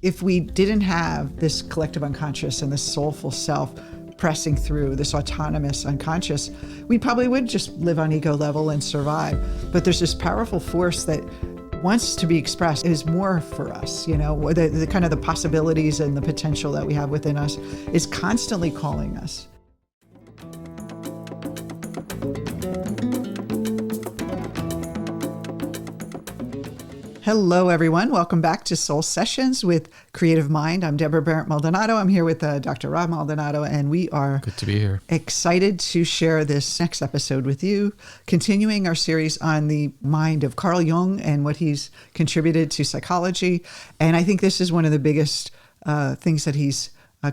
if we didn't have this collective unconscious and this soulful self pressing through, this autonomous unconscious, we probably would just live on ego level and survive. But there's this powerful force that wants to be expressed, is more for us. The kind of the possibilities and the potential that we have within us is constantly calling us. Hello, everyone. Welcome back to Soul Sessions with Creative Mind. I'm Deborah Barrett-Maldonado. I'm here with Dr. Rob Maldonado, and we are good to be here. Excited to share this next episode with you, continuing our series on the mind of Carl Jung and what he's contributed to psychology. And I think this is one of the biggest things that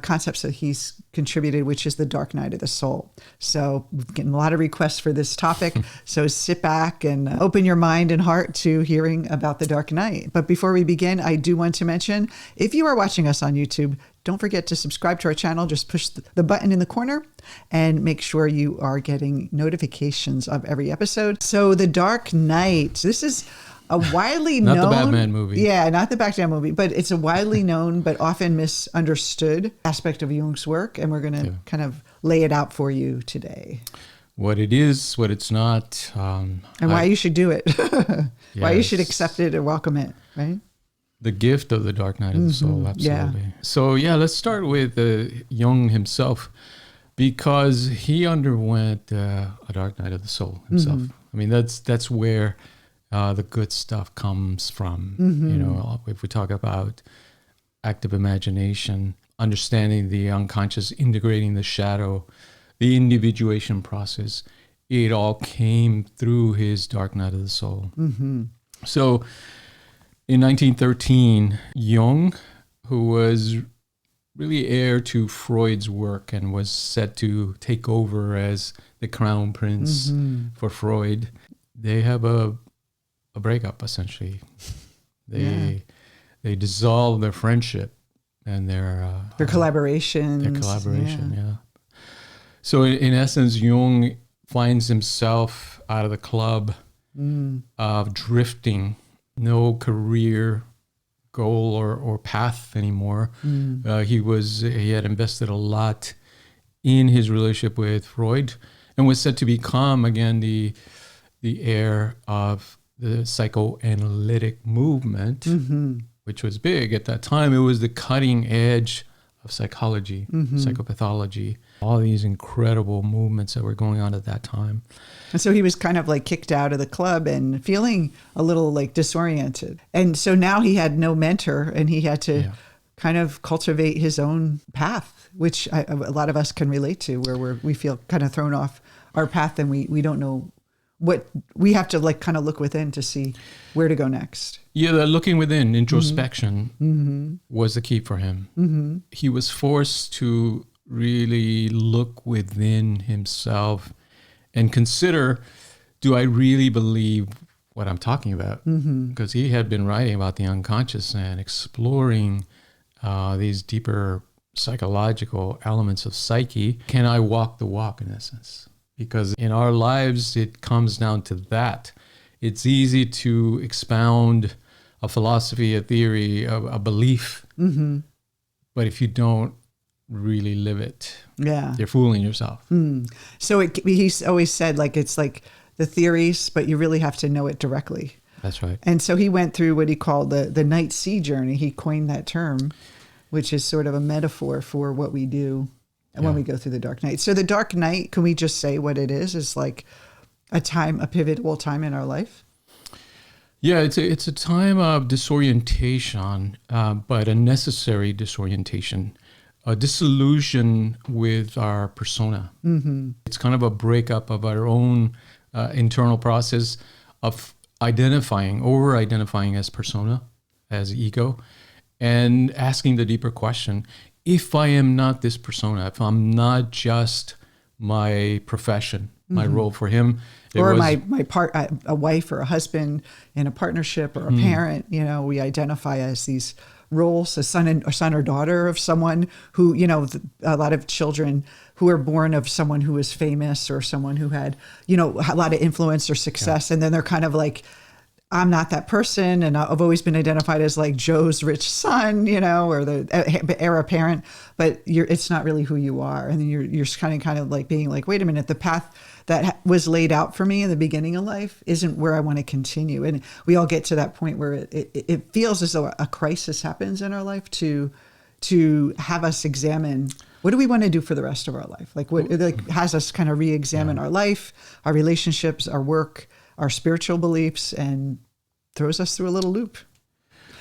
concepts that he's contributed, which is the dark night of the soul. So we're getting a lot of requests for this topic. So sit back and open your mind and heart to hearing about the dark night. But before we begin, I do want to mention, if you are watching us on YouTube, don't forget to subscribe to our channel. Just push the button in the corner and make sure you are getting notifications of every episode. So the dark night, this is a widely known... Not the Batman movie. Yeah, not the Batman movie, but it's a widely known but often misunderstood aspect of Jung's work, and we're going to kind of lay it out for you today. What it is, what it's not. And why you should do it. Why you should accept it and welcome it, right? The gift of the dark night of the soul, absolutely. Yeah. So let's start with Jung himself, because he underwent a dark night of the soul himself. I mean, that's where... the good stuff comes from. If we talk about active imagination, understanding the unconscious, integrating the shadow, the individuation process, it all came through his dark night of the soul. So in 1913, Jung, who was really heir to Freud's work and was set to take over as the crown prince for Freud, they have a breakup, essentially. They dissolve their friendship and their collaborations. Their collaboration, So in essence, Jung finds himself out of the club of drifting, no career goal or path anymore. He had invested a lot in his relationship with Freud and was set to become again the heir of the psychoanalytic movement, which was big at that time. It was the cutting edge of psychology, psychopathology, all these incredible movements that were going on at that time. And so he was kind of like kicked out of the club and feeling a little like disoriented. And so now he had no mentor and he had to kind of cultivate his own path, which a lot of us can relate to, where we feel kind of thrown off our path and we don't know what we have to like kind of look within to see where to go next. Yeah, the looking within, introspection was the key for him. He was forced to really look within himself and consider, do I really believe what I'm talking about? Because he had been writing about the unconscious and exploring these deeper psychological elements of psyche. Can I walk the walk, in essence? Because in our lives, it comes down to that. It's easy to expound a philosophy, a theory, a belief. But if you don't really live it, you're fooling yourself. So he's always said, like, it's like the theories, but you really have to know it directly. That's right. And so he went through what he called the night sea journey. He coined that term, which is sort of a metaphor for what we do when we go through the dark night. So the dark night, can we just say what it is like a pivotal time in our life? Yeah, it's a time of disorientation, but a necessary disorientation, a disillusion with our persona. It's kind of a breakup of our own internal process of over-identifying as persona, as ego, and asking the deeper question, if I am not this persona, if I'm not just my profession, my role for him, a wife or a husband in a partnership or a parent, we identify as these roles, a son or daughter of someone who, a lot of children who are born of someone who was famous or someone who had, a lot of influence or success. And then they're kind of like I'm not that person, and I've always been identified as like Joe's rich son, or the heir apparent, but it's not really who you are. And then you're kind of like being like, wait a minute, the path that was laid out for me in the beginning of life isn't where I want to continue. And we all get to that point where it feels as though a crisis happens in our life to have us examine, what do we want to do for the rest of our life? Like what has us kind of re-examine our life, our relationships, our work, our spiritual beliefs, and throws us through a little loop.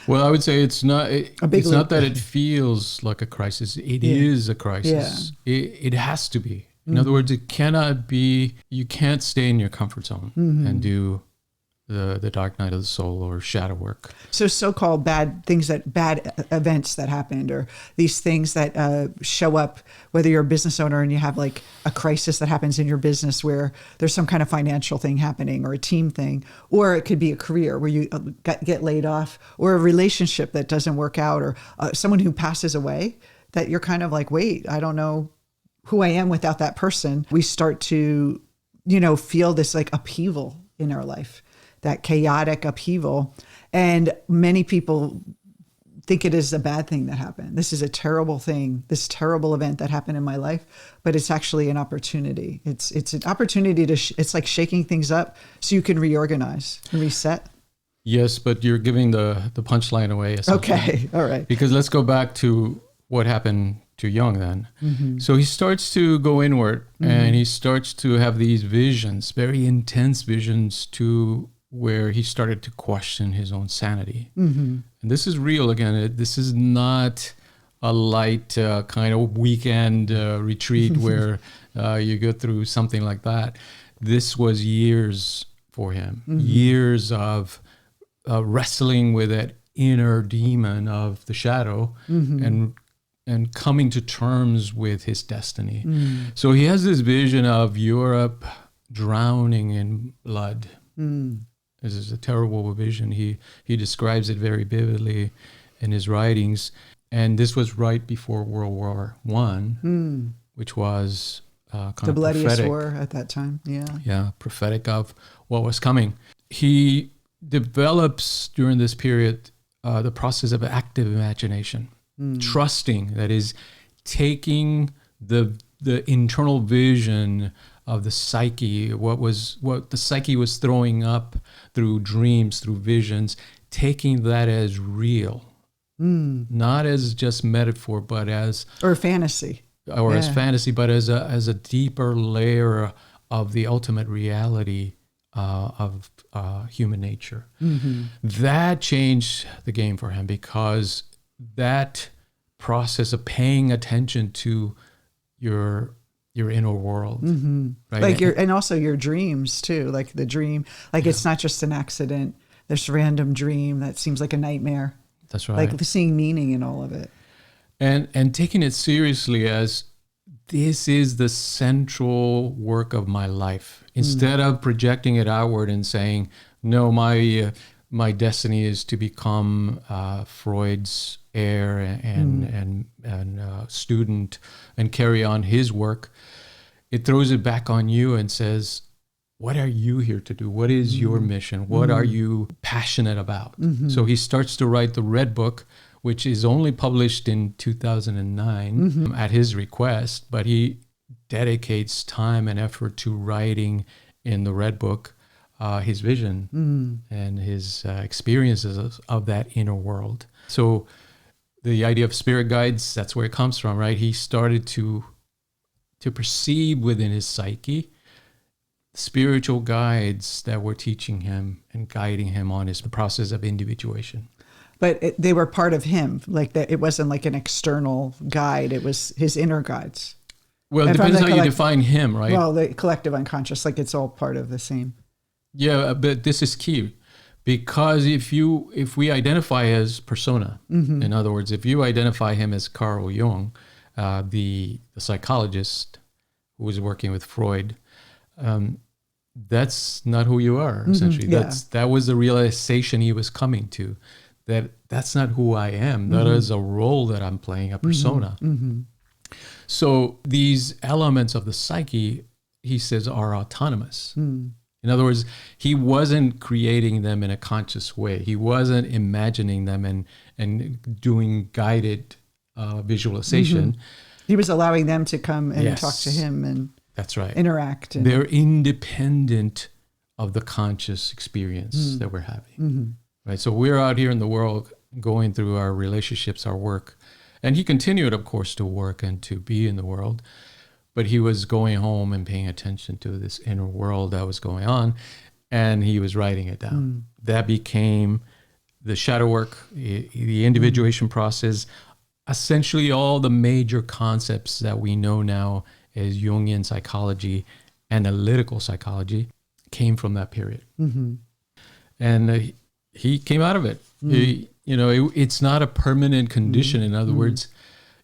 Well, I would say it's not loop. that it feels like a crisis. It is a crisis. Yeah. It has to be. In other words, it cannot be, you can't stay in your comfort zone and do the dark night of the soul or shadow work. So so-called bad events that happened, or these things that show up, whether you're a business owner and you have like a crisis that happens in your business where there's some kind of financial thing happening, or a team thing, or it could be a career where you get laid off, or a relationship that doesn't work out, or someone who passes away, that you're kind of like, wait, I don't know who I am without that person. We start to, feel this like upheaval in our life, that chaotic upheaval. And many people think it is a bad thing that happened. This is a terrible thing, this terrible event that happened in my life, but it's actually an opportunity. It's an opportunity it's like shaking things up so you can reorganize and reset. Yes, but you're giving the punchline away. Okay, all right. Because let's go back to what happened to Jung then. So he starts to go inward and he starts to have these visions, very intense visions, to where he started to question his own sanity. And this is real again. This is not a light kind of weekend retreat where you go through something like that. This was years for him, years of wrestling with that inner demon of the shadow and coming to terms with his destiny. So he has this vision of Europe drowning in blood. This is a terrible vision. He describes it very vividly in his writings. And this was right before World War I, which was kind the of bloodiest prophetic. war at that time. Yeah, prophetic of what was coming. He develops during this period the process of active imagination, trusting, that is, taking the internal vision of the psyche, what the psyche was throwing up through dreams, through visions, taking that as real, not as just metaphor, but as fantasy, as fantasy, but as a deeper layer of the ultimate reality of human nature. That changed the game for him, because that process of paying attention to your inner world, right? Like and also your dreams too, like the dream, like it's not just an accident, this random dream that seems like a nightmare. That's right. Like seeing meaning in all of it. And taking it seriously as this is the central work of my life, instead of projecting it outward and saying, no, my destiny is to become Freud's heir and student and carry on his work. It throws it back on you and says, what are you here to do? What is your mission? What are you passionate about? So he starts to write the Red Book, which is only published in 2009 at his request, but he dedicates time and effort to writing in the Red Book his vision and his experiences of that inner world. So the idea of spirit guides, that's where it comes from, right? He started to perceive within his psyche spiritual guides that were teaching him and guiding him on his process of individuation. But they were part of him, like that. It wasn't like an external guide. It was his inner guides. Well, it depends how you define him, right? Well, the collective unconscious, like it's all part of the same. Yeah, but this is key, because if we identify as persona, in other words, if you identify him as Carl Jung, the psychologist who was working with Freud, that's not who you are, essentially. That was the realization he was coming to, that's not who I am. That is a role that I'm playing, a persona. So these elements of the psyche, he says, are autonomous. In In other words, he wasn't creating them in a conscious way. He wasn't imagining them and doing guided visualization. He was allowing them to come and Yes. talk to him and That's right. interact. And, They're independent of the conscious experience that we're having. Right? So we're out here in the world going through our relationships, our work. And he continued, of course, to work and to be in the world. But he was going home and paying attention to this inner world that was going on. And he was writing it down. That became the shadow work, the individuation process. Essentially, all the major concepts that we know now as Jungian psychology, analytical psychology, came from that period. And he came out of it. It's not a permanent condition. In other words,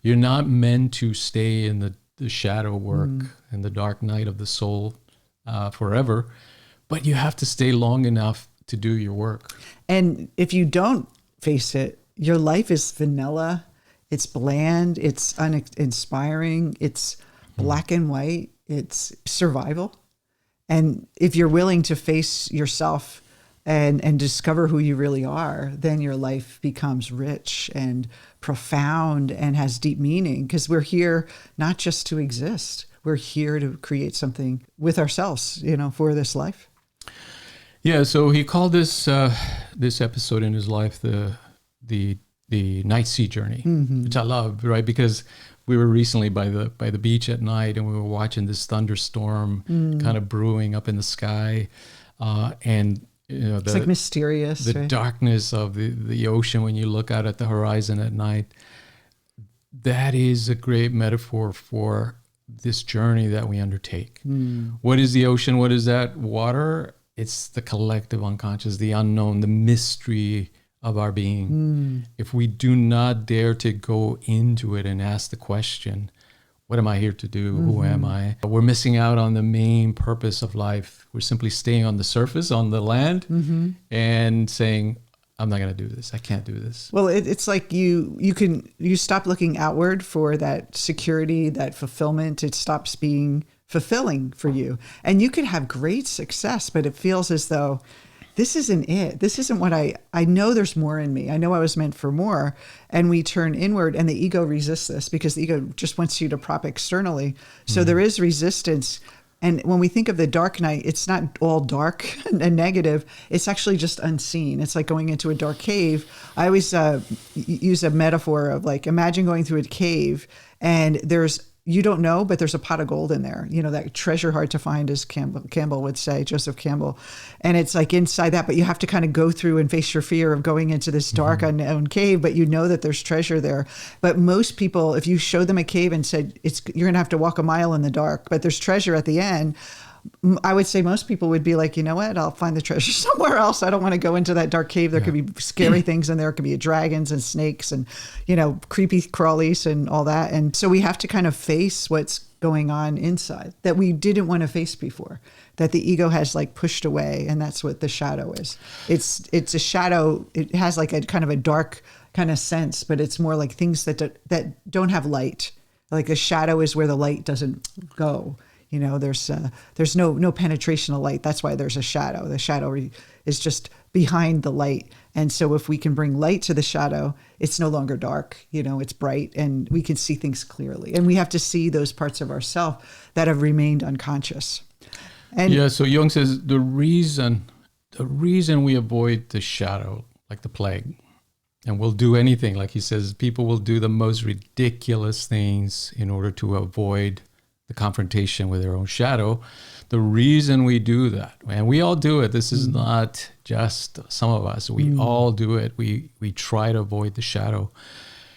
you're not meant to stay in the shadow work and the dark night of the soul forever, but you have to stay long enough to do your work. And if you don't face it, your life is vanilla. It's bland. It's uninspiring. It's black and white. It's survival. And if you're willing to face yourself and discover who you really are, then your life becomes rich and profound and has deep meaning, because we're here not just to exist. We're here to create something with ourselves, for this life. Yeah, so he called this episode in his life the night sea journey, which I love, right? Because we were recently by the beach at night, and we were watching this thunderstorm kind of brewing up in the sky, and it's like mysterious. The right? darkness of the ocean when you look out at the horizon at night. That is a great metaphor for this journey that we undertake. What is the ocean? What is that? Water. It's the collective unconscious, the unknown, the mystery of our being. If we do not dare to go into it and ask the question, what am I here to do? Who am I? We're missing out on the main purpose of life. We're simply staying on the surface, on the land, and saying, I'm not going to do this. I can't do this. Well, it's like you stop looking outward for that security, that fulfillment. It stops being fulfilling for you. And you could have great success, but it feels as though this isn't it. This isn't what I know there's more in me. I know I was meant for more. And we turn inward, and the ego resists this because the ego just wants you to prop externally. So there is resistance. And when we think of the dark night, it's not all dark and negative. It's actually just unseen. It's like going into a dark cave. I always use a metaphor of like, imagine going through a cave and you don't know, but there's a pot of gold in there. That treasure hard to find, as Campbell would say, Joseph Campbell. And it's like inside that, but you have to kind of go through and face your fear of going into this dark, unknown cave, but you know that there's treasure there. But most people, if you showed them a cave and said, you're going to have to walk a mile in the dark, but there's treasure at the end, I would say most people would be like, you know what, I'll find the treasure somewhere else. I don't want to go into that dark cave. There could be scary things in there. It could be dragons and snakes and, creepy crawlies and all that. And so we have to kind of face what's going on inside that we didn't want to face before, that the ego has like pushed away. And that's what the shadow is. It's a shadow. It has like a kind of a dark kind of sense, but it's more like things that don't have light. Like a shadow is where the light doesn't go. There's no penetration of light. That's why there's a shadow. The shadow is just behind the light. And so if we can bring light to the shadow, it's no longer dark. It's bright, and we can see things clearly. And we have to see those parts of ourselves that have remained unconscious. And so Jung says the reason we avoid the shadow, like the plague, and we'll do anything, like he says, people will do the most ridiculous things in order to avoid the confrontation with their own shadow. The reason we do that, and we all do it, this is not just some of us, we all do it. We try to avoid the shadow.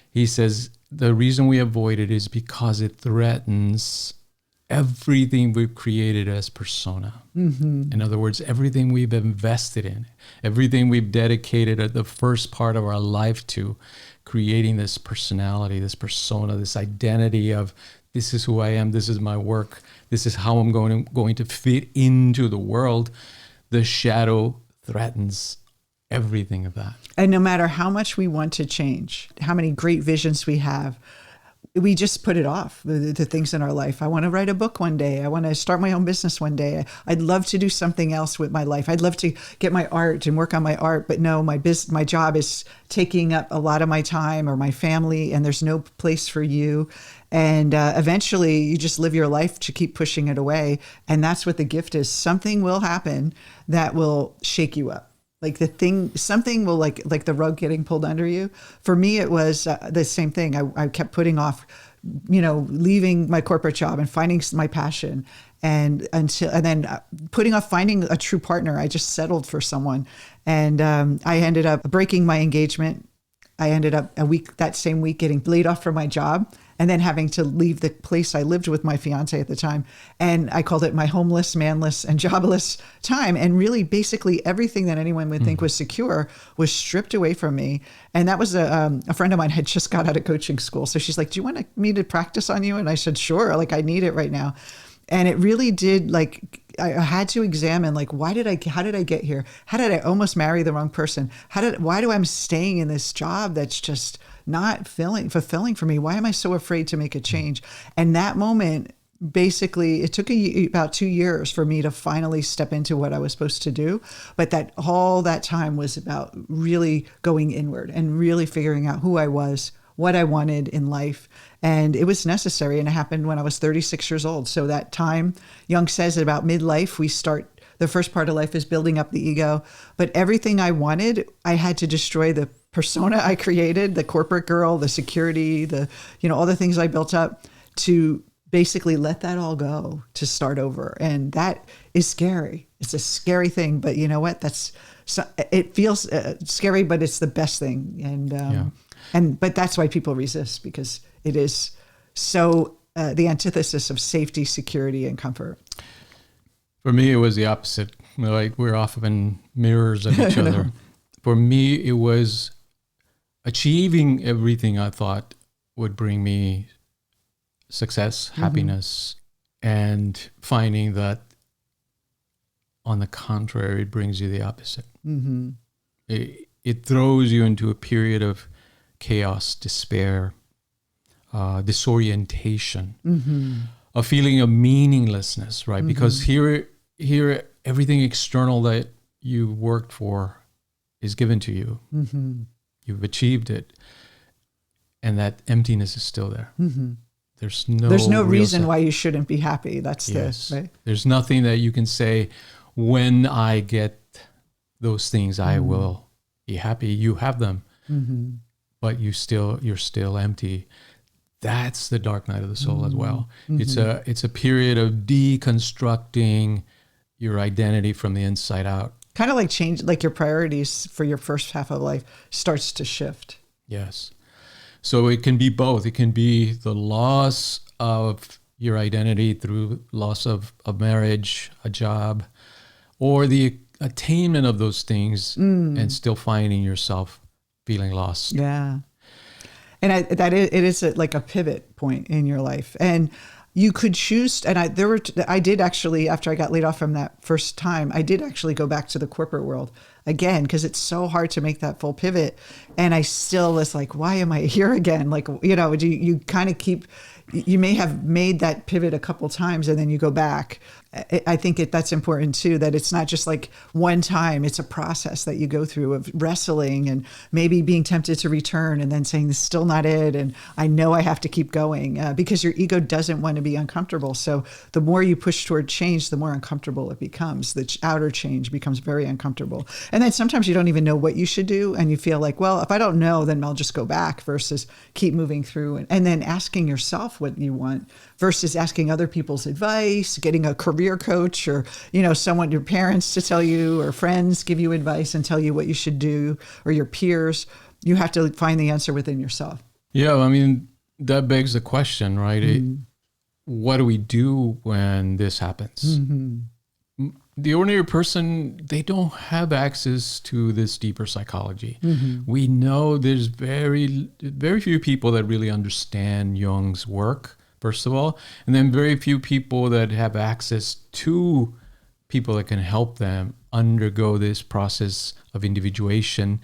He says the reason we avoid it is because it threatens everything we've created as persona. In other words, everything we've invested in, everything we've dedicated at the first part of our life to, creating this personality, this persona, this identity of this is who I am, this is my work, this is how I'm going to fit into the world. The shadow threatens everything of that. And no matter how much we want to change, how many great visions we have, we just put it off, the things in our life. I want to write a book one day. I want to start my own business one day. I'd love to do something else with my life. I'd love to get my art and work on my art, but no, my job is taking up a lot of my time, or my family, and there's no place for you. And eventually you just live your life to keep pushing it away. And that's what the gift is. Something will happen that will shake you up. Like something will like the rug getting pulled under you. For me, it was the same thing. I kept putting off, leaving my corporate job and finding my passion, and then putting off finding a true partner. I just settled for someone, and I ended up breaking my engagement. I ended up that same week getting laid off from my job, and then having to leave the place I lived with my fiance at the time. And I called it my homeless, manless, and jobless time. And really, basically everything that anyone would think was secure was stripped away from me. And that was a friend of mine had just got out of coaching school. So she's like, do you want me to practice on you? And I said, sure. Like, I need it right now. And it really did, like, I had to examine, like, how did I get here? How did I almost marry the wrong person? Why do I'm staying in this job that's just not fulfilling for me? Why am I so afraid to make a change? And that moment, basically, it took about 2 years for me to finally step into what I was supposed to do. But all that time was about really going inward and really figuring out who I was, what I wanted in life. And it was necessary. And it happened when I was 36 years old. So that time, Jung says about midlife, the first part of life is building up the ego. But everything I wanted, I had to destroy the persona I created, the corporate girl, the security, all the things I built up, to basically let that all go, to start over. And that is scary. It's a scary thing, but you know what? It feels scary, but it's the best thing. And but that's why people resist, because it is so the antithesis of safety, security, and comfort. For me, it was the opposite. Like, we're often mirrors of each other. For me, it was achieving everything I thought would bring me success, happiness, and finding that, on the contrary, it brings you the opposite. Mm-hmm. It throws you into a period of chaos, despair, disorientation, a feeling of meaninglessness, right? Because here, everything external that you worked for is given to you. You've achieved it, and that emptiness is still there. There's no reason why you shouldn't be happy. That's right? There's nothing that you can say, when I get those things, I will be happy. You have them, but you're still empty. That's the dark night of the soul as well. It's a period of deconstructing your identity from the inside out. Kind of like change, like your priorities for your first half of life starts to shift. Yes. So it can be both. It can be the loss of your identity through loss of marriage, a job, or the attainment of those things and still finding yourself feeling lost. Yeah. And it is like a pivot point in your life. And you could choose, and I did actually, after I got laid off from that first time, I did actually go back to the corporate world again, because it's so hard to make that full pivot. And I still was like, why am I here again? Like, you kind of you may have made that pivot a couple times and then you go back. I think that's important too, that it's not just like one time, it's a process that you go through of wrestling and maybe being tempted to return and then saying, this is still not it. And I know I have to keep going because your ego doesn't want to be uncomfortable. So the more you push toward change, the more uncomfortable it becomes. The outer change becomes very uncomfortable. And then sometimes you don't even know what you should do. And you feel like, well, if I don't know, then I'll just go back, versus keep moving through and then asking yourself what you want versus asking other people's advice, getting a career coach or, someone, your parents to tell you, or friends give you advice and tell you what you should do, or your peers. You have to find the answer within yourself. Yeah. I mean, that begs the question, right? What do we do when this happens? The ordinary person, they don't have access to this deeper psychology. We know there's very, very few people that really understand Jung's work, first of all, and then very few people that have access to people that can help them undergo this process of individuation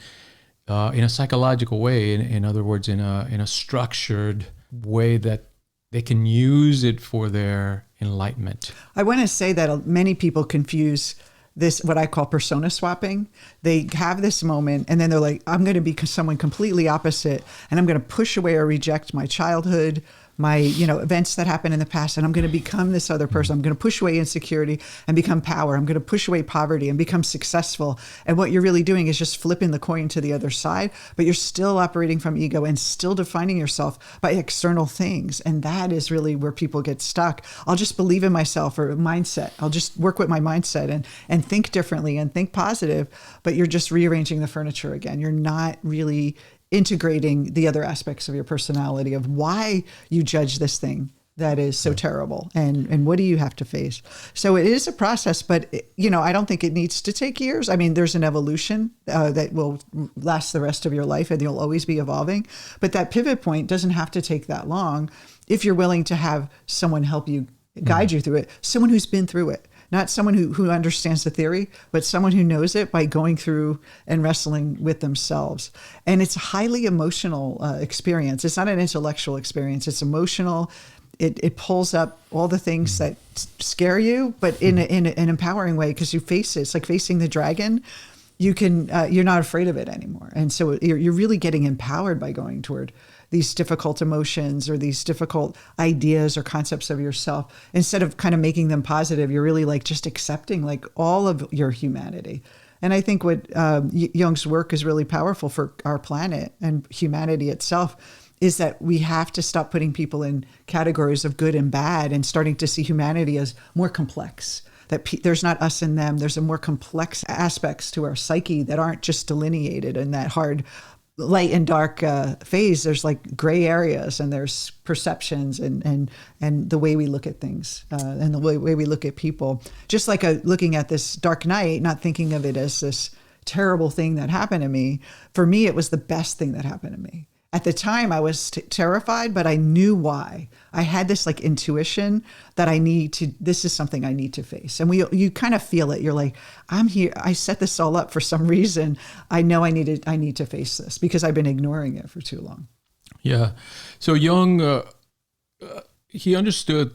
in a psychological way. In other words, in a structured way that they can use it for their enlightenment. I want to say that many people confuse this, what I call persona swapping. They have this moment and then they're like, I'm going to be someone completely opposite, and I'm going to push away or reject my childhood, my, events that happened in the past, and I'm going to become this other person. I'm going to push away insecurity and become power. I'm going to push away poverty and become successful. And what you're really doing is just flipping the coin to the other side, but you're still operating from ego and still defining yourself by external things. And that is really where people get stuck. I'll just believe in myself, or mindset. I'll just work with my mindset and think differently and think positive, but you're just rearranging the furniture again. You're not really integrating the other aspects of your personality, of why you judge this thing that is so terrible, and what do you have to face. So it is a process, but I don't think it needs to take years. I mean, there's an evolution that will last the rest of your life, and you'll always be evolving. But that pivot point doesn't have to take that long if you're willing to have someone help you, guide you through it, someone who's been through it. Not someone who understands the theory, but someone who knows it by going through and wrestling with themselves. And it's a highly emotional experience. It's not an intellectual experience. It's emotional. It pulls up all the things that scare you, but in an empowering way, because you face it. It's like facing the dragon. You're not afraid of it anymore. And so you're really getting empowered by going toward these difficult emotions or these difficult ideas or concepts of yourself. Instead of kind of making them positive, you're really like just accepting like all of your humanity. And I think what Jung's work is really powerful for our planet and humanity itself is that we have to stop putting people in categories of good and bad and starting to see humanity as more complex. That there's not us and them. There's a more complex aspects to our psyche that aren't just delineated in that hard light and dark phase. There's like gray areas, and there's perceptions and the way we look at things and the way we look at people. Just like looking at this dark night, not thinking of it as this terrible thing that happened to me. For me, it was the best thing that happened to me. At the time, I was terrified, but I knew why. I had this like intuition that this is something I need to face. And you kind of feel it. You're like, I'm here. I set this all up for some reason. I know I need to face this because I've been ignoring it for too long. Yeah. So Jung, he understood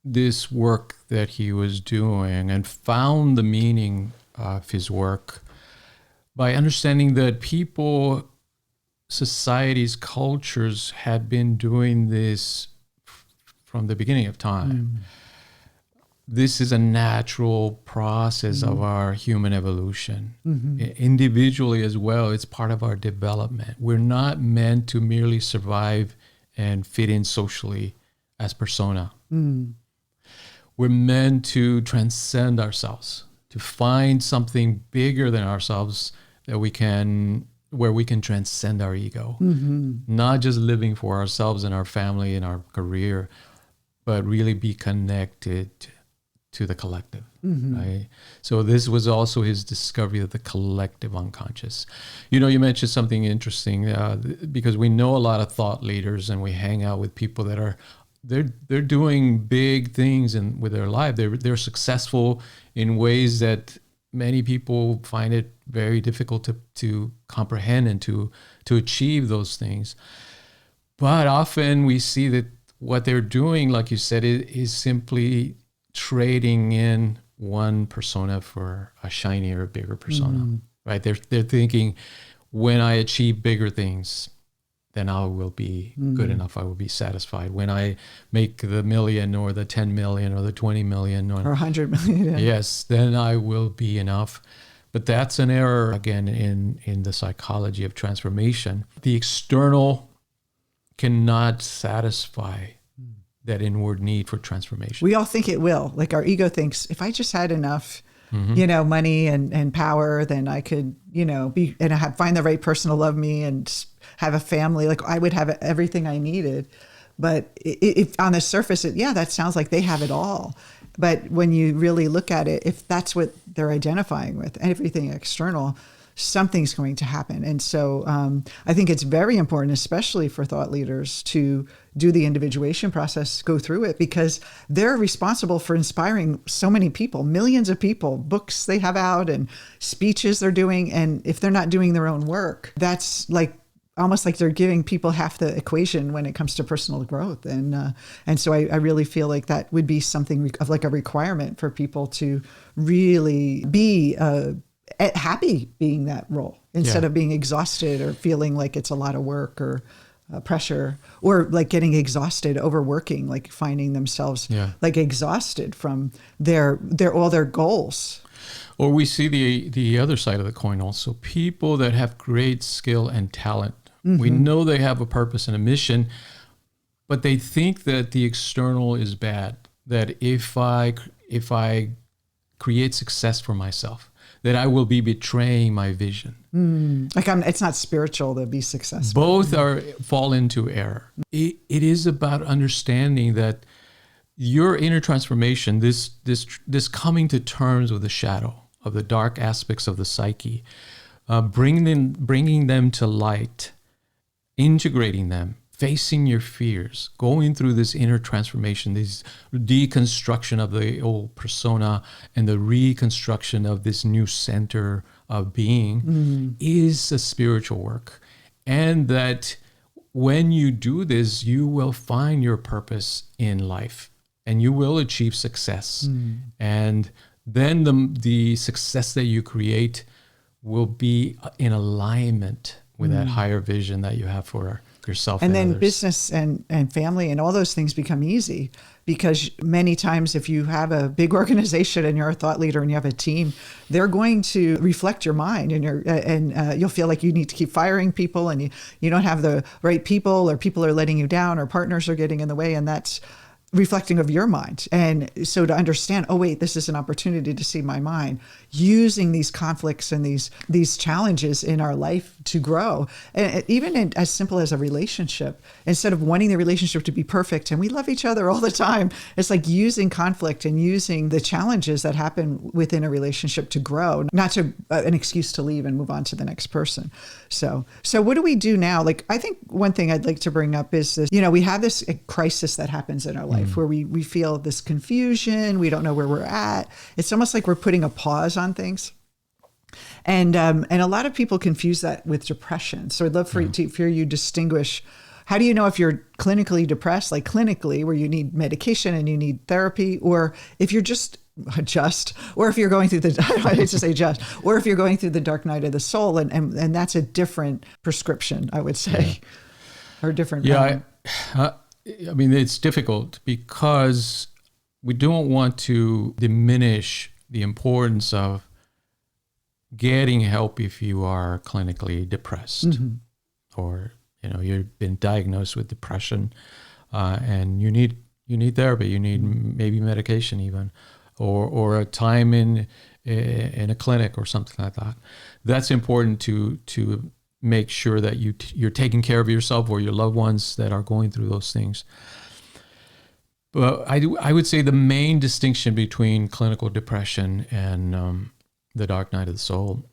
this work that he was doing and found the meaning of his work by understanding that people, societies, cultures had been doing this from the beginning of time. This is a natural process of our human evolution. Individually as well, it's part of our development. We're not meant to merely survive and fit in socially as persona. We're meant to transcend ourselves, to find something bigger than ourselves where we can transcend our ego, not just living for ourselves and our family and our career, but really be connected to the collective. Right? So this was also his discovery of the collective unconscious. You mentioned something interesting because we know a lot of thought leaders, and we hang out with people that they're doing big things with their life. They're successful in ways that many people find it very difficult to comprehend and to achieve those things. But often we see that what they're doing, like you said, is simply trading in one persona for a shinier, bigger persona, right? They're thinking, when I achieve bigger things, then I will be good enough. I will be satisfied. When I make the million or the 10 million or the 20 million or 100 million. Yes, then I will be enough. But that's an error, again, in the psychology of transformation. The external cannot satisfy that inward need for transformation. We all think it will. Like our ego thinks, if I just had enough, money and power, then I could, find the right person to love me and have a family. Like I would have everything I needed. But if on the surface, that sounds like they have it all. But when you really look at it, if that's what they're identifying with, everything external, something's going to happen. And so I think it's very important, especially for thought leaders, to do the individuation process, go through it, because they're responsible for inspiring so many people, millions of people, books they have out and speeches they're doing. And if they're not doing their own work, that's like almost like they're giving people half the equation when it comes to personal growth. And so I really feel like that would be something of like a requirement for people to really be happy being that role instead of being exhausted or feeling like it's a lot of work or pressure, or like getting exhausted, overworking, like finding themselves like exhausted from their all their goals. Or we see the other side of the coin also. People that have great skill and talent. We know they have a purpose and a mission, but they think that the external is bad. That if I create success for myself, that I will be betraying my vision. Like it's not spiritual to be successful. Both fall into error. It is about understanding that your inner transformation, this coming to terms with the shadow of the dark aspects of the psyche, bringing them to light, integrating them, facing your fears, going through this inner transformation, this deconstruction of the old persona and the reconstruction of this new center of being is a spiritual work. And that when you do this, you will find your purpose in life and you will achieve success. And then the success that you create will be in alignment with that higher vision that you have for yourself and then others. Business and family and all those things become easy, because many times if you have a big organization and you're a thought leader and you have a team, they're going to reflect your mind, and you'll feel like you need to keep firing people, and you don't have the right people, or people are letting you down, or partners are getting in the way, and that's reflecting of your mind. And so to understand, oh wait, this is an opportunity to see my mind, using these conflicts and these challenges in our life to grow. And even as simple as a relationship, instead of wanting the relationship to be perfect and we love each other all the time, it's like using conflict and using the challenges that happen within a relationship to grow, not to an excuse to leave and move on to the next person. So what do we do now? Like, I think one thing I'd like to bring up is this, we have this crisis that happens in our life where we feel this confusion. We don't know where we're at. It's almost like we're putting a pause on things. And a lot of people confuse that with depression. So I'd love for you to hear you distinguish, how do you know if you're clinically depressed, like clinically, where you need medication and you need therapy, or if you're or if you're going through I hate to say just, or if you're going through the dark night of the soul, and that's a different prescription, I would say, or different. Yeah, I mean, it's difficult because we don't want to diminish the importance of getting help if you are clinically depressed, or you've been diagnosed with depression, and you need therapy, you need maybe medication even, or a time in a clinic or something like that. That's important to make sure that you're taking care of yourself or your loved ones that are going through those things. But I would say the main distinction between clinical depression and the dark night of the soul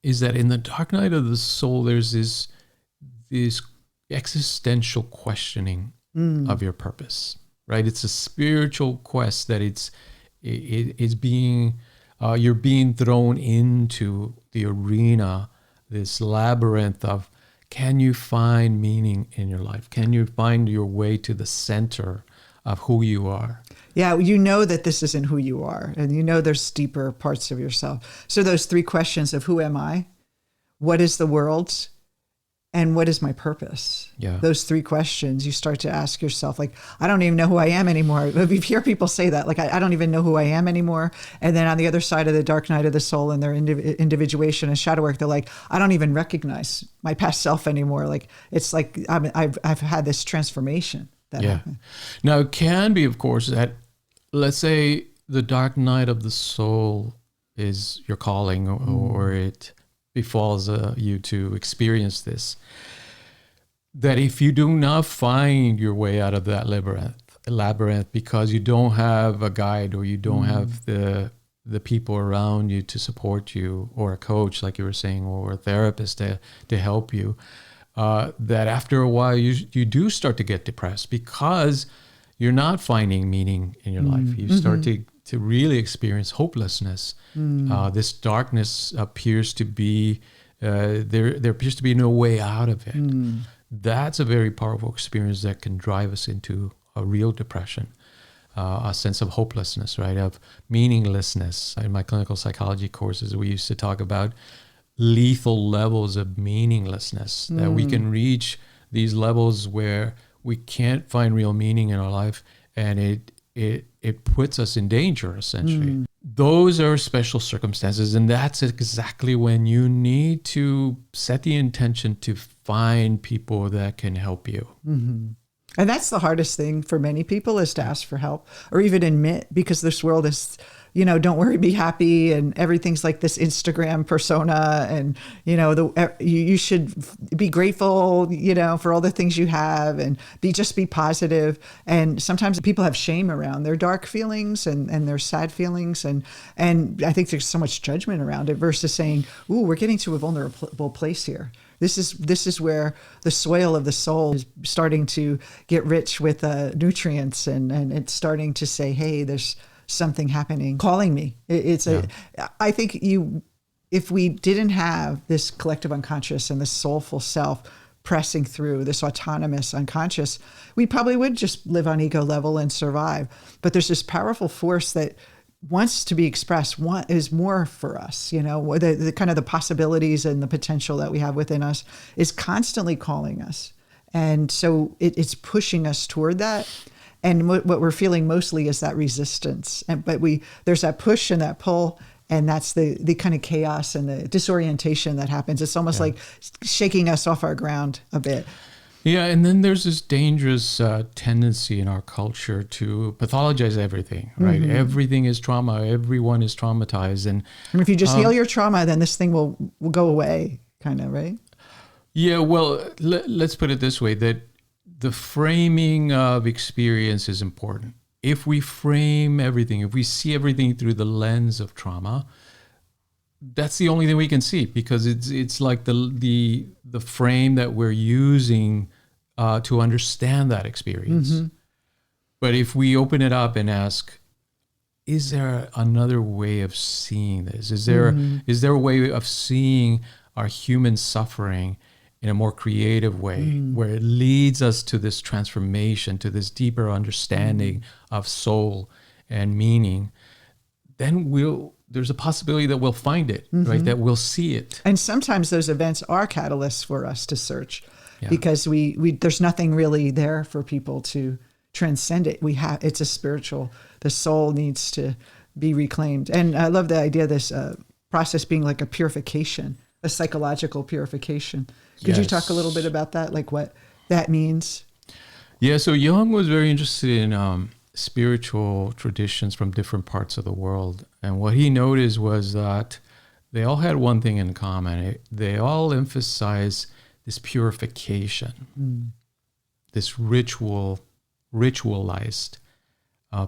is that in the dark night of the soul, there's this existential questioning of your purpose, right? It's a spiritual quest that it's being, you're being thrown into the arena, this labyrinth of, can you find meaning in your life? Can you find your way to the center of who you are? Yeah, that this isn't who you are, and there's deeper parts of yourself. So those three questions of who am I, what is the world, and what is my purpose? Yeah. Those three questions, you start to ask yourself, like, I don't even know who I am anymore. You hear people say that, like, I don't even know who I am anymore. And then on the other side of the dark night of the soul and their individuation and shadow work, they're like, I don't even recognize my past self anymore. Like, it's like I've had this transformation that happened. Now, it can be, of course, that, let's say the dark night of the soul is your calling, or it befalls you to experience this, that if you do not find your way out of that labyrinth because you don't have a guide, or you don't have the people around you to support you, or a coach, like you were saying, or a therapist to help you, that after a while you do start to get depressed because you're not finding meaning in your life. You start to really experience hopelessness. This darkness appears to be There appears to be no way out of it. That's a very powerful experience that can drive us into a real depression, a sense of hopelessness, right? Of meaninglessness. In my clinical psychology courses, we used to talk about lethal levels of meaninglessness, that we can reach these levels where we can't find real meaning in our life, and it puts us in danger, essentially. Those are special circumstances, and that's exactly when you need to set the intention to find people that can help you. And that's the hardest thing for many people, is to ask for help or even admit, because this world is, don't worry, be happy, and everything's like this Instagram persona, and you should be grateful, for all the things you have, and just be positive. And sometimes people have shame around their dark feelings and their sad feelings, and I think there's so much judgment around it, versus saying, "Ooh, we're getting to a vulnerable place here. This is where the soil of the soul is starting to get rich with nutrients, and it's starting to say, hey, there's something happening, calling me." I think if we didn't have this collective unconscious and this soulful self pressing through, this autonomous unconscious, we probably would just live on ego level and survive. But there's this powerful force that wants to be expressed, is more for us, the kind of the possibilities and the potential that we have within us is constantly calling us. And so it's pushing us toward that. And what we're feeling mostly is that resistance. But there's that push and that pull, and that's the kind of chaos and the disorientation that happens. It's almost like shaking us off our ground a bit. Yeah, and then there's this dangerous tendency in our culture to pathologize everything, right? Everything is trauma. Everyone is traumatized. And if you just heal your trauma, then this thing will go away, kind of, right? Yeah, well, let's put it this way, that the framing of experience is important. If we frame everything, if we see everything through the lens of trauma, that's the only thing we can see, because it's like the frame that we're using to understand that experience. But if we open it up and ask, is there another way of seeing this? Is there a way of seeing our human suffering in a more creative way, where it leads us to this transformation, to this deeper understanding of soul and meaning? Then there's a possibility that we'll find it, right? That we'll see it. And sometimes those events are catalysts for us to search, because there's nothing really there for people to transcend it. It's a spiritual, the soul needs to be reclaimed. And I love the idea of this process being like a purification, a psychological purification. Could you talk a little bit about that, like what that means? Yeah, so Jung was very interested in spiritual traditions from different parts of the world. And what he noticed was that they all had one thing in common. They all emphasize this purification, this ritualized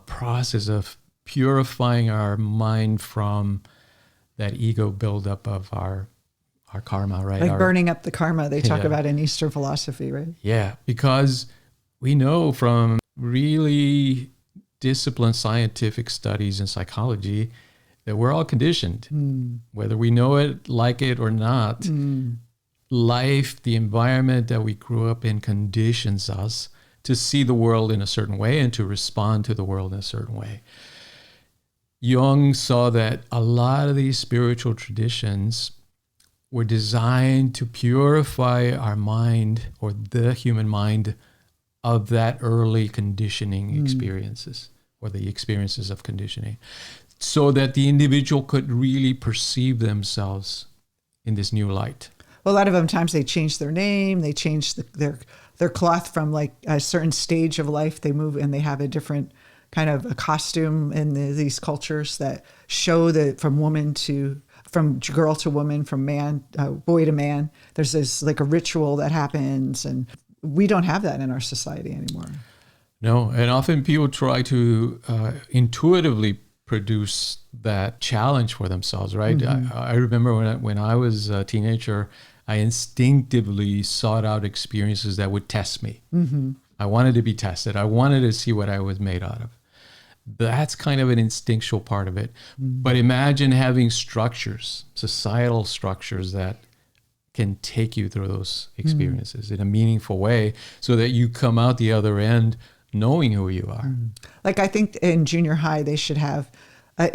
process of purifying our mind from that ego buildup of our karma, right? Like burning up the karma they talk about in Eastern philosophy, right? Yeah, because we know from really disciplined scientific studies in psychology that we're all conditioned, whether we know it, like it or not. Life, the environment that we grew up in, conditions us to see the world in a certain way and to respond to the world in a certain way. Jung saw that a lot of these spiritual traditions were designed to purify our mind, or the human mind, of that early conditioning experiences, or the experiences of conditioning, so that the individual could really perceive themselves in this new light. Well, a lot of times they change their name, they change their cloth from like a certain stage of life. They move and they have a different kind of a costume in these cultures that show that from girl to woman, from man, boy to man, there's this like a ritual that happens, and we don't have that in our society anymore. No, and often people try to intuitively produce that challenge for themselves, right? I remember when I was a teenager, I instinctively sought out experiences that would test me. I wanted to be tested. I wanted to see what I was made out of. That's kind of an instinctual part of it. But imagine having structures, societal structures that can take you through those experiences in a meaningful way so that you come out the other end knowing who you are. Like, I think in junior high, they should have a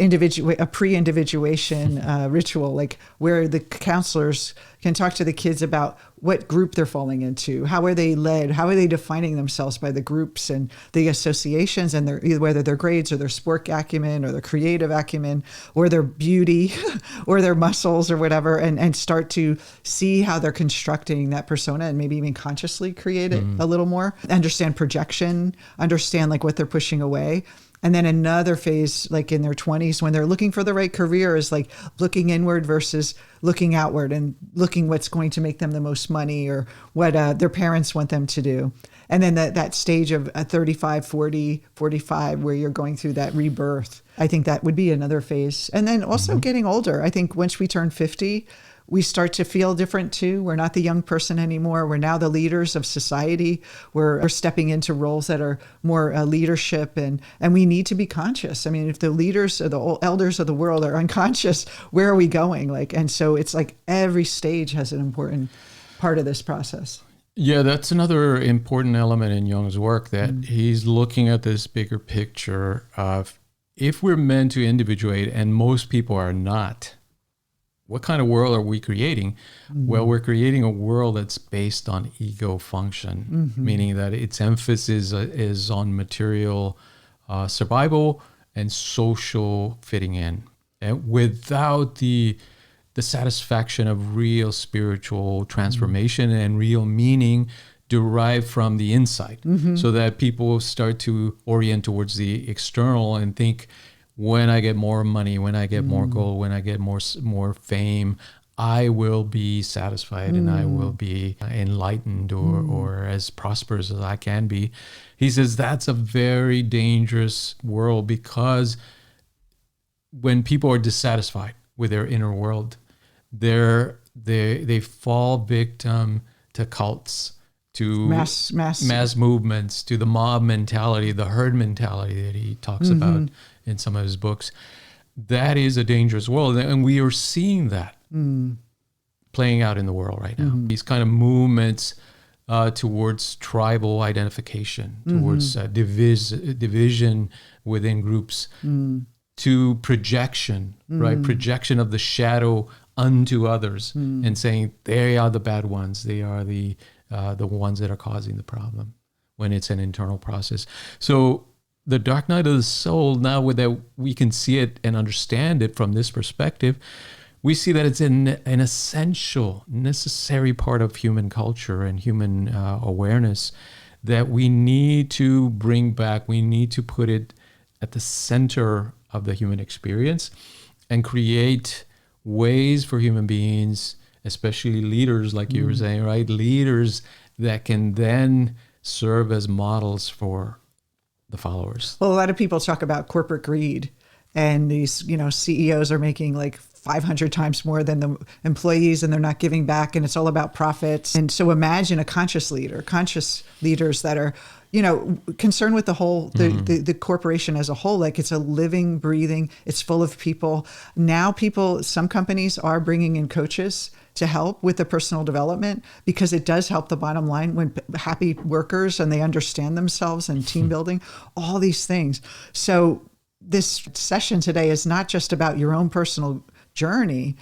pre-individuation ritual, like where the counselors can talk to the kids about what group they're falling into, how are they led, how are they defining themselves by the groups and the associations, and whether their grades or their sport acumen or their creative acumen or their beauty or their muscles or whatever, and start to see how they're constructing that persona and maybe even consciously create it a little more, understand projection, understand like what they're pushing away. And then another phase, like in their 20s, when they're looking for the right career, is like looking inward versus looking outward and looking what's going to make them the most money or what their parents want them to do. And then that stage of 35, 40, 45, where you're going through that rebirth. I think that would be another phase. And then also getting older. I think once we turn 50, we start to feel different too. We're not the young person anymore. We're now the leaders of society. We're stepping into roles that are more leadership, and we need to be conscious. I mean, if the leaders or the elders of the world are unconscious, where are we going? And so it's like every stage has an important part of this process. Yeah, that's another important element in Jung's work, that he's looking at this bigger picture of, if we're meant to individuate and most people are not, what kind of world are we creating? Well, we're creating a world that's based on ego function, meaning that its emphasis is on material survival and social fitting in, and without the satisfaction of real spiritual transformation and real meaning derived from the inside, so that people start to orient towards the external and think, when I get more money, when I get more gold, when I get more fame, I will be satisfied and I will be enlightened or as prosperous as I can be. He says that's a very dangerous world, because when people are dissatisfied with their inner world, they fall victim to cults, to mass movements, to the mob mentality, the herd mentality that he talks about in some of his books. That is a dangerous world, and we are seeing that playing out in the world right now. These kind of movements towards tribal identification, towards division within groups, to projection, right? Projection of the shadow unto others, and saying they are the bad ones, they are the ones that are causing the problem, when it's an internal process. So the dark night of the soul, now that we can see it and understand it from this perspective, we see that it's an essential, necessary part of human culture and human awareness that we need to bring back. We need to put it at the center of the human experience and create ways for human beings, especially leaders, like you were saying, right? Leaders that can then serve as models for the followers. Well, a lot of people talk about corporate greed, and these, CEOs are making like 500 times more than the employees, and they're not giving back, and it's all about profits. And so imagine a conscious leaders that are, concerned with the whole, the corporation as a whole, like it's a living, breathing, it's full of people. Now some companies are bringing in coaches to help with the personal development, because it does help the bottom line when happy workers and they understand themselves, and team building, all these things. So this session today is not just about your own personal journey,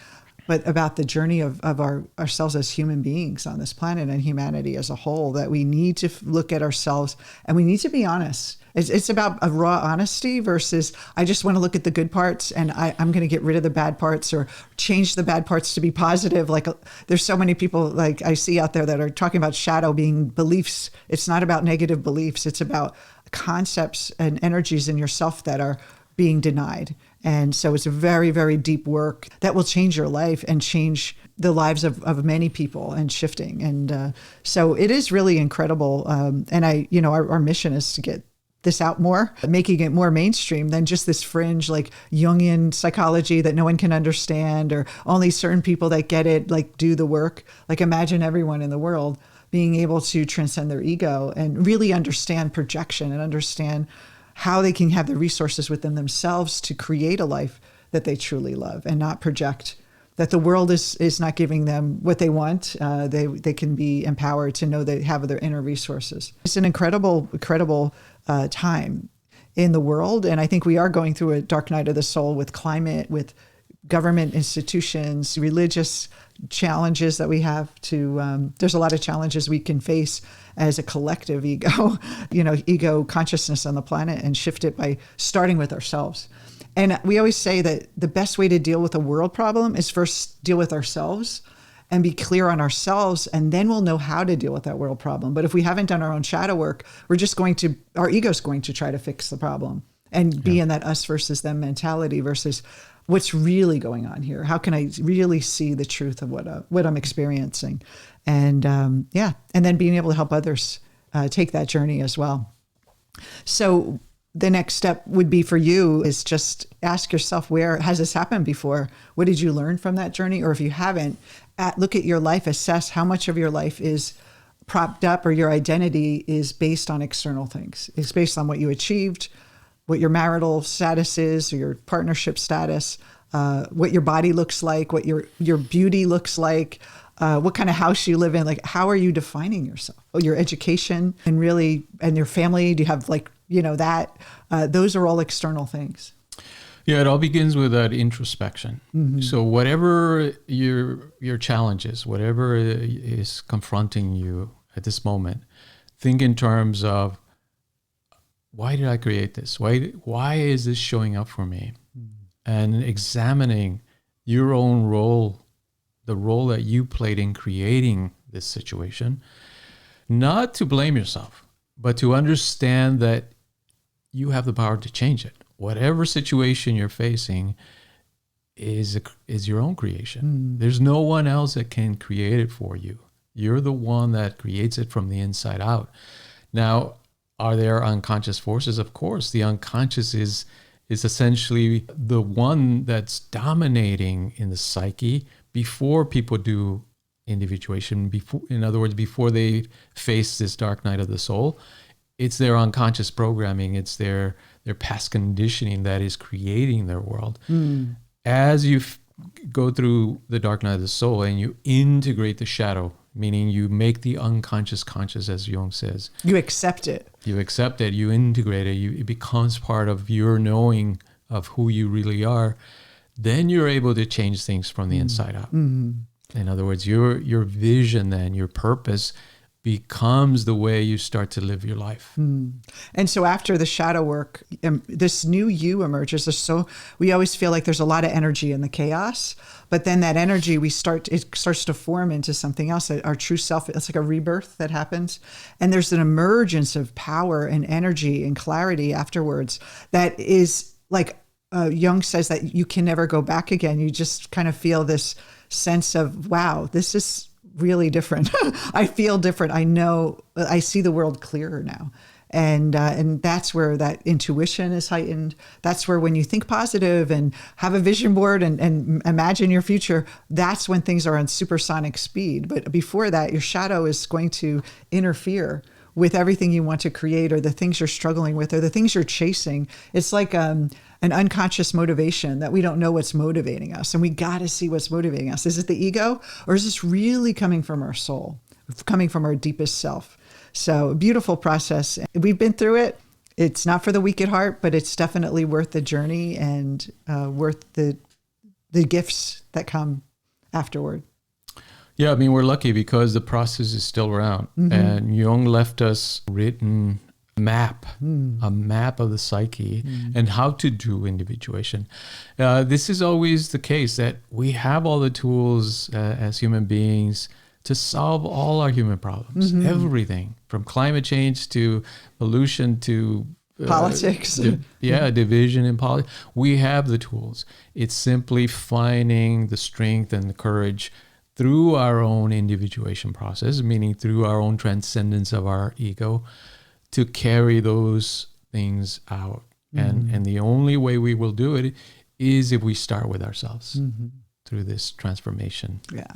but about the journey of ourselves as human beings on this planet and humanity as a whole, that we need to look at ourselves and we need to be honest. It's about a raw honesty versus I just want to look at the good parts and I'm going to get rid of the bad parts or change the bad parts to be positive. Like there's so many people like I see out there that are talking about shadow being beliefs. It's not about negative beliefs. It's about concepts and energies in yourself that are being denied. And so it's a very, very deep work that will change your life and change the lives of many people and shifting. And so it is really incredible. And our mission is to get this out more, making it more mainstream than just this fringe, like Jungian psychology that no one can understand, or only certain people that get it, like do the work. Like imagine everyone in the world being able to transcend their ego and really understand projection and understand how they can have the resources within themselves to create a life that they truly love and not project that the world is not giving them what they want. They can be empowered to know they have their inner resources. It's an incredible time in the world. And I think we are going through a dark night of the soul with climate, with government institutions, religious challenges that we have to, there's a lot of challenges we can face as a collective ego, ego consciousness on the planet, and shift it by starting with ourselves. And we always say that the best way to deal with a world problem is first deal with ourselves and be clear on ourselves, and then we'll know how to deal with that world problem. But if we haven't done our own shadow work, our ego's going to try to fix the problem and be in that us versus them mentality versus what's really going on here. How can I really see the truth of what I'm experiencing? And and then being able to help others take that journey as well. So the next step would be for you is just ask yourself, where has this happened before? What did you learn from that journey? Or if you haven't, look at your life, assess how much of your life is propped up or your identity is based on external things. It's based on what you achieved, what your marital status is or your partnership status, what your body looks like, what your beauty looks like, what kind of house you live in. Like, how are you defining yourself? Your education and your family, do you have that? Those are all external things. Yeah, it all begins with that introspection. Mm-hmm. So whatever your challenge is, whatever is confronting you at this moment, think in terms of, why did I create this? Why is this showing up for me? Mm-hmm. And examining your own role, the role that you played in creating this situation, not to blame yourself, but to understand that you have the power to change it. Whatever situation you're facing is your own creation. Mm. There's no one else that can create it for you. You're the one that creates it from the inside out. Now, are there unconscious forces? Of course, the unconscious is essentially the one that's dominating in the psyche before people do individuation. In other words, before they face this dark night of the soul, it's their unconscious programming. It's their past conditioning that is creating their world. Mm. As you go through the dark night of the soul and you integrate the shadow, meaning you make the unconscious conscious, as Jung says. You accept it. You accept it. You integrate it. It becomes part of your knowing of who you really are. Then you're able to change things from the inside out. Mm-hmm. In other words, your vision then, your purpose becomes the way you start to live your life. And so after the shadow work, this new you emerges. We always feel like there's a lot of energy in the chaos, but then that energy, it starts to form into something else, our true self. It's like a rebirth that happens. And there's an emergence of power and energy and clarity afterwards that is like, Jung says that you can never go back again. You just kind of feel this sense of, wow, this is really different. I feel different. I know, I see the world clearer now. And that's where that intuition is heightened. That's where when you think positive and have a vision board and imagine your future, that's when things are on supersonic speed. But before that, your shadow is going to interfere with everything you want to create, or the things you're struggling with, or the things you're chasing. It's like an unconscious motivation that we don't know what's motivating us. And we got to see what's motivating us. Is it the ego, or is this really coming from our soul, coming from our deepest self? So a beautiful process. We've been through it. It's not for the weak at heart, but it's definitely worth the journey and worth the gifts that come afterward. Yeah, I mean, we're lucky because the process is still around. Mm-hmm. And Jung left us written a map of the psyche and how to do individuation. This is always the case, that we have all the tools as human beings to solve all our human problems, everything from climate change to pollution to politics. Division in politics. We have the tools. It's simply finding the strength and the courage through our own individuation process, meaning through our own transcendence of our ego, to carry those things out. And the only way we will do it is if we start with ourselves through this transformation. Yeah.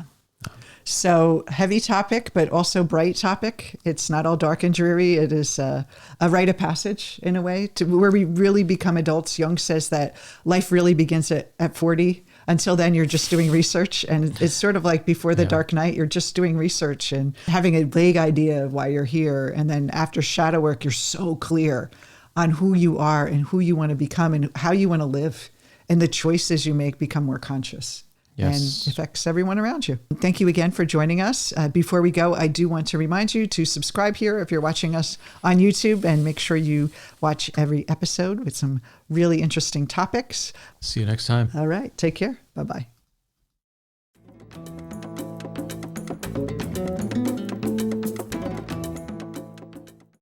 So heavy topic, but also bright topic. It's not all dark and dreary. It is a rite of passage in a way to where we really become adults. Jung says that life really begins at 40. until then, you're just doing research. And it's sort of like before the Yeah. dark night, you're just doing research and having a vague idea of why you're here. And then after shadow work, you're so clear on who you are and who you want to become and how you want to live. And the choices you make become more conscious. Yes. And affects everyone around you. Thank you again for joining us. Before we go, I do want to remind you to subscribe here if you're watching us on YouTube, and make sure you watch every episode with some really interesting topics. See you next time. All right. Take care. Bye-bye.